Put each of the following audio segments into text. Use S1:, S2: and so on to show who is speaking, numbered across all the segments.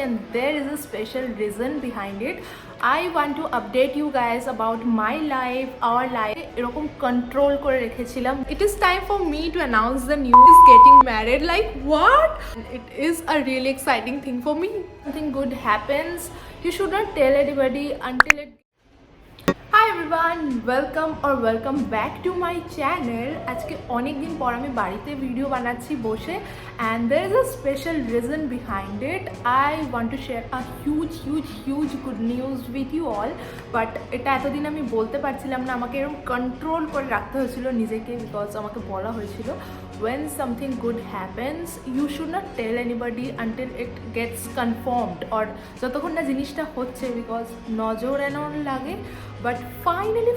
S1: and there is a special reason behind it. I want to update you guys about my life, our life. এরকম control করে রেখেছিলাম. It is time for me to announce the news getting married. Like what? It is a really exciting thing for me. Something good happens, you should not tell anybody until it. Hi everyone, welcome back to my channel. আজকে অনেক দিন পর আমি বাড়িতে video বানাচ্ছি বসে, and there is a special reason behind it. I want to share a huge good news with you all, but এটা এতদিন আমি বলতে পারছিলাম না, আমাকে এরকম কন্ট্রোল করে রাখতে হয়েছিল নিজেকে, বিকজ আমাকে বলা হয়েছিল when something good happens you should not tell anybody until it gets confirmed, or যতক্ষণ না জিনিসটা হচ্ছে, বিকজ নজর এমন লাগে. But finally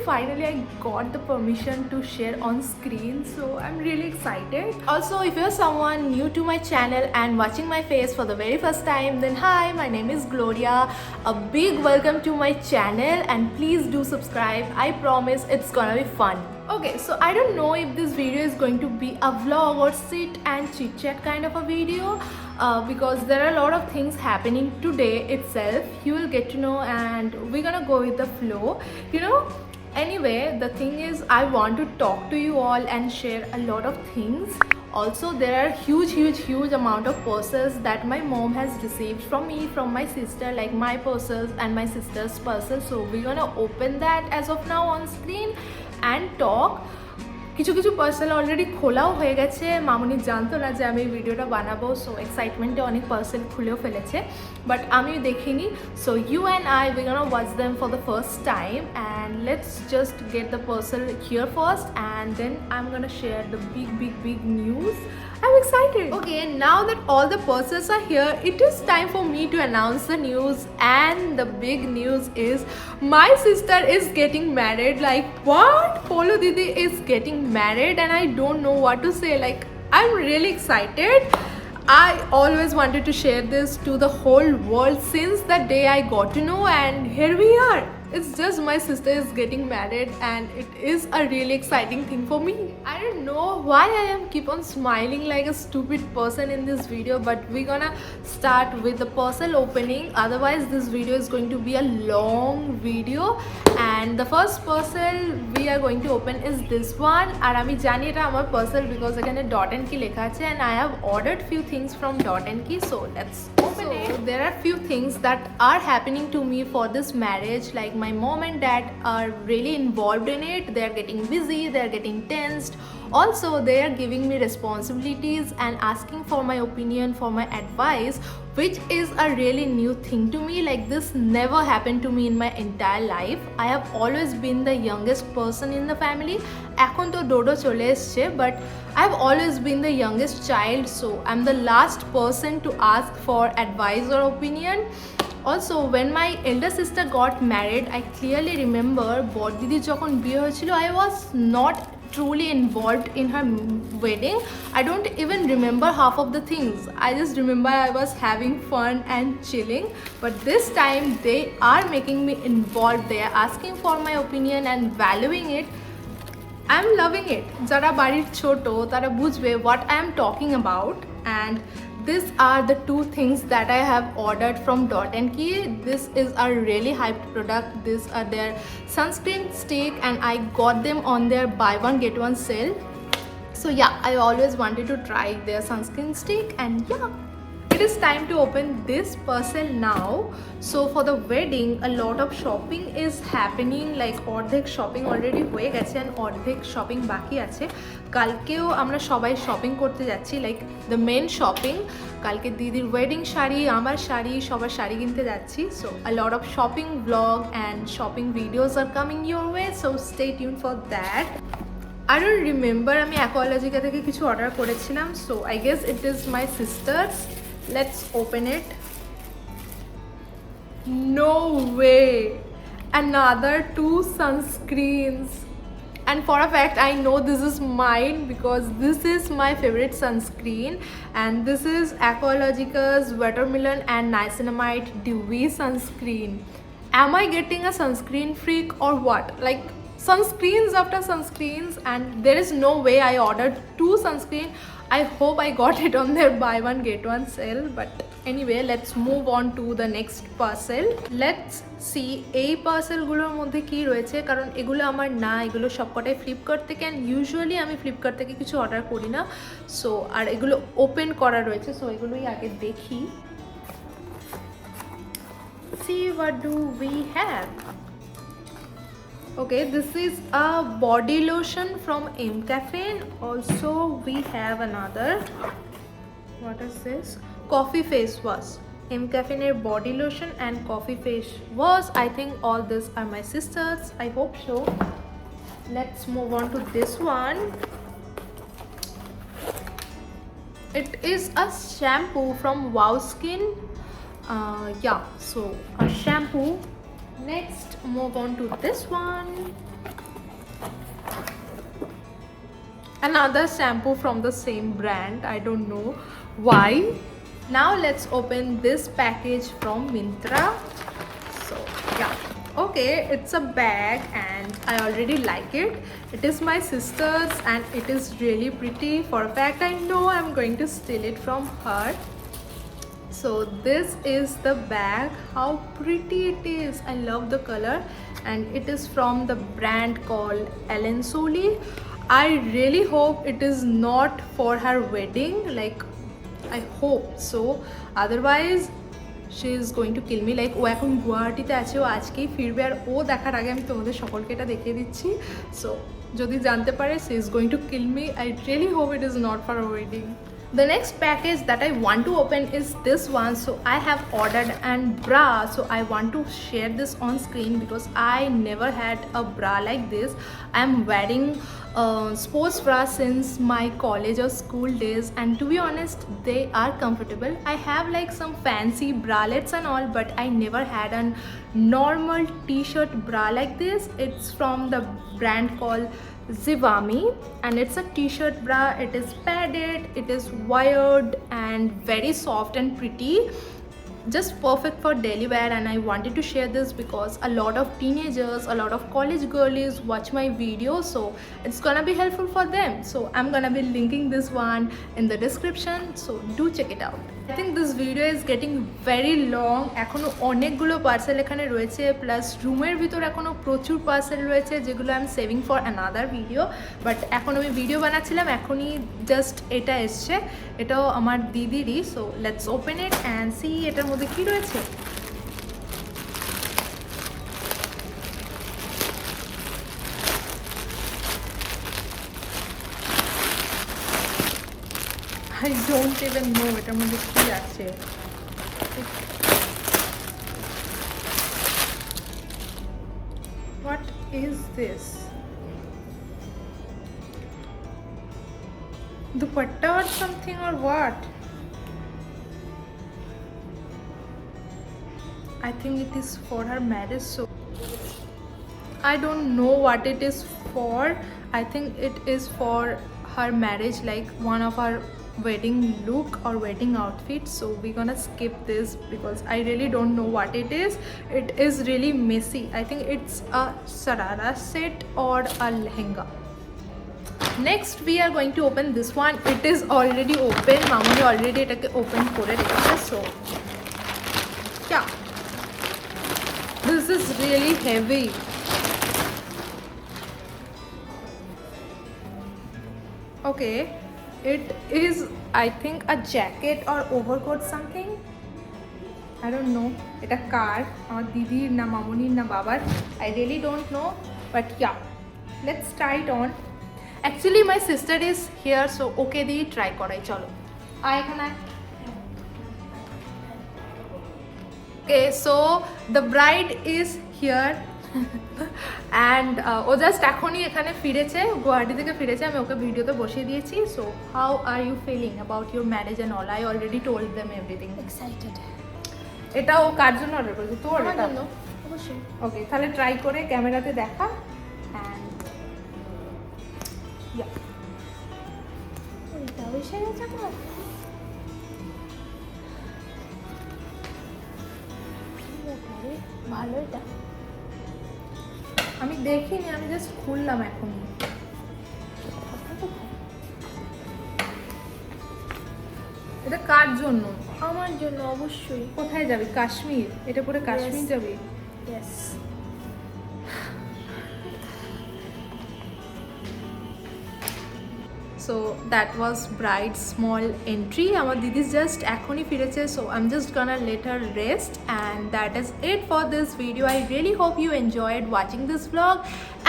S1: I got the permission to share on screen, so I'm really excited. Also, if you're someone new to my channel and watching my face for the very first time, then hi, my name is Gloria. A big welcome to my channel and please do subscribe. I promise it's gonna be fun. Okay, so I don't know if this video is going to be a vlog or sit and chit chat kind of a video, because there are a lot of things happening today itself. You will get to know and we're gonna go with the flow, you know. Anyway, the thing is, I want to talk to you all and share a lot of things. Also, there are huge amount of parcels that my mom has received from me, from my sister, like my parcels and my sister's parcels. So we're gonna open that as of now on screen and talk. কিছু parcel already খোলাও হয়ে গেছে, মামুনি জানতো না যে আমি এই ভিডিওটা বানাবো, সো এক্সাইটমেন্টে অনেক পার্সেল খুলেও ফেলেছে, বাট আমি দেখিনি. So you and I we gonna watch them for the first time, and let's just get the parcel here first, and then I am gonna share the big news. I'm excited. Okay, now that all the parcels are here, it is time for me to announce the news, and the big news is my sister is getting married. Like what? Polo Didi is getting married and I don't know what to say. Like, I'm really excited. I always wanted to share this to the whole world since the day I got to know, and here we are. It's just my sister is getting married and it is a really exciting thing for me. I don't know why I am keep on smiling like a stupid person in this video, but we're gonna start with the parcel opening. Otherwise this video is going to be a long video, and the first parcel we are going to open is this one. আর আমি জানি এটা আমার parcel because এখানে dot and key লেখা আছে, and I have ordered few things from dot and key, so let's open it. There are few things that are happening to me for this marriage, like my mom and dad are really involved in it. They are getting busy, they are getting tensed. Also, they are giving me responsibilities and asking for my opinion, for my advice, which is a really new thing to me. Like, this never happened to me in my entire life. I have always been the youngest person in the family. এখন তো ডোডো চলে এসছে, but I've always been the youngest child, so I'm the last person to ask for advice or opinion. Also, when my elder sister got married, I clearly remember বড় দিদি যখন বিয়ে হয়েছিল, I was not truly involved in her wedding. I don't even remember half of the things. I just remember I was having fun and chilling, but this time they are making me involved. They are asking for my opinion and valuing it. I'm loving it. যারা বাড়ির ছোট তারা বুঝবে what I am talking about, and these are the two things that I have ordered from Dot and Key. This is a really hyped product. These are their sunscreen stick, and I got them on their buy one get one sale. So yeah, I always wanted to try their sunscreen stick, and yeah, it is time to open this parcel now. So for the wedding, a lot of shopping is happening. Like, অর্ধেক shopping already হয়ে গেছে and অর্ধেক shopping বাকি আছে. কালকেও আমরা সবাই shopping করতে যাচ্ছি, লাইক দ্য মেন শপিং. কালকে দিদির ওয়েডিং শাড়ি, আমার শাড়ি, সবার শাড়ি কিনতে যাচ্ছি. So a lot of shopping blog and shopping videos are coming your way, so stay tune for that. I don't remember আমি অ্যাকোয়ালজিকা থেকে কিছু অর্ডার করেছিলাম, so I guess it is my sisters. Let's open it. No way! Another 2 sunscreens. And for a fact I know this is mine because this is my favorite sunscreen, and this is Aqualogica's Watermelon and Niacinamide Dewy sunscreen. Am I getting a sunscreen freak or what? Like, sunscreens after sunscreens, and there is no way I ordered 2 sunscreen. I hope I got it on their buy one get one sale, but anyway let's move on to the next parcel. Let's see এই পার্সেলগুলোর মধ্যে কি রয়েছে, কারণ এগুলো আমার না, এগুলো সবকটাই ফ্লিপকার্ট থেকে, অ্যান্ড ইউজুয়ালি আমি ফ্লিপকার্ট থেকে কিছু অর্ডার করি না। সো আর এগুলো ওপেন করা রয়েছে, সো এগুলোই আগে দেখি। See what do we have. Okay, this is a body lotion from Cafe. Also we have another, what is this, coffee face wash. Cafe body lotion and coffee face wash. I think all these are my sisters, I hope so. Let's move on to this one. It is a shampoo from Wow Skin. Yeah, so a shampoo. Next move on to this one, another shampoo from the same brand, I don't know why. Now let's open this package from Myntra. So yeah, okay, it's a bag and I already like it. It is my sister's and it is really pretty. For a fact I know I'm going to steal it from her. So this is the bag. How pretty it is. I love the color and it is from the brand called alll. I really hope it is not for her wedding, like I hope so, otherwise she is going to kill me. Like ও এখন গুয়াহাটিতে আছে, ও আজকেই ফিরবে, আর ও দেখার আগে আমি তোমাদের সকলকে এটা দেখিয়ে দিচ্ছি। সো যদি জানতে পারে, she is going to kill me. I really hope it is not for a wedding. The next package that I want to open is this one. So I have ordered an bra, so I want to share this on screen because I never had a bra like this. I'm wearing sports bra since my college or school days, and to be honest they are comfortable. I have like some fancy bralettes and all, but I never had a normal t-shirt bra like this. It's from the brand called Zivami and it's a t-shirt bra. It is padded, it is wired and very soft and pretty, just perfect for daily wear. And I wanted to share this because a lot of teenagers, a lot of college girlies watch my videos, so it's gonna be helpful for them. So I'm gonna be linking this one in the description, so do check it out. I think this video is getting very long. এখনো অনেকগুলো parcel এখানে রয়েছে, plus রুমের ভিতর এখনো প্রচুর parcel রয়েছে যেগুলো I am saving for another video. But এখন আমি ভিডিও বানাচ্ছিলাম, এখনই জাস্ট এটা এসছে, এটাও আমার দিদিরই। So let's open it and see এটার মধ্যে কী রয়েছে। I don't even know এটার মধ্যে কি আছে। What is this? Dupatta or something or what? I think it is for her marriage, so I don't know what it is for. I think it is for her marriage, like one of her wedding look or wedding outfit. So we're gonna skip this because I really don't know what it is. It is really messy. I think it's a sarara set or a lehenga. Next we are going to open this one. It is already open. Mamuni already etake open kore rekheche. So yeah, this is really heavy. Okay, it is I think a jacket or overcoat something. I don't know. It's a car. Or didi na mamuni na babar. I really don't know. But yeah, let's try it on. Actually my sister is here, so okay di try korai cholo. Ekhane. Okay, so the bride is here. And ও just এখনই এখানে ফিরেছে, গুয়াহাটি থেকে ফিরেছে, আমি ওকে ভিডিওতে বসিয়ে দিয়েছি। So how are you feeling about your marriage and all? I already told them everything.
S2: Excited.
S1: এটা ও কার জন্য অর্ডার করেছে? তোর জন্য?
S2: অবশ্যই।
S1: ওকে, তাহলে ট্রাই করে ক্যামেরাতে দেখা। অ্যান্ড ইয়া,
S2: ওইটা এসে গেছে আমার। ভালো এটা।
S1: আমি দেখিনি, আমি জাস্ট খুললাম এখনই। এটা কার জন্য?
S2: আমার জন্য অবশ্যই।
S1: কোথায় যাবি? কাশ্মীর? এটা পরে কাশ্মীর যাবি?
S2: Yes.
S1: So that was bride's small entry. Our Didi's just ekhoni fireche, so I'm just gonna let her rest, and that is it for this video. I really hope you enjoyed watching this vlog,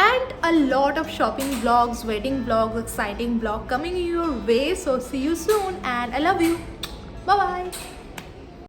S1: and a lot of shopping vlogs, wedding vlogs, exciting vlog coming your way. So see you soon, and I love you. Bye bye.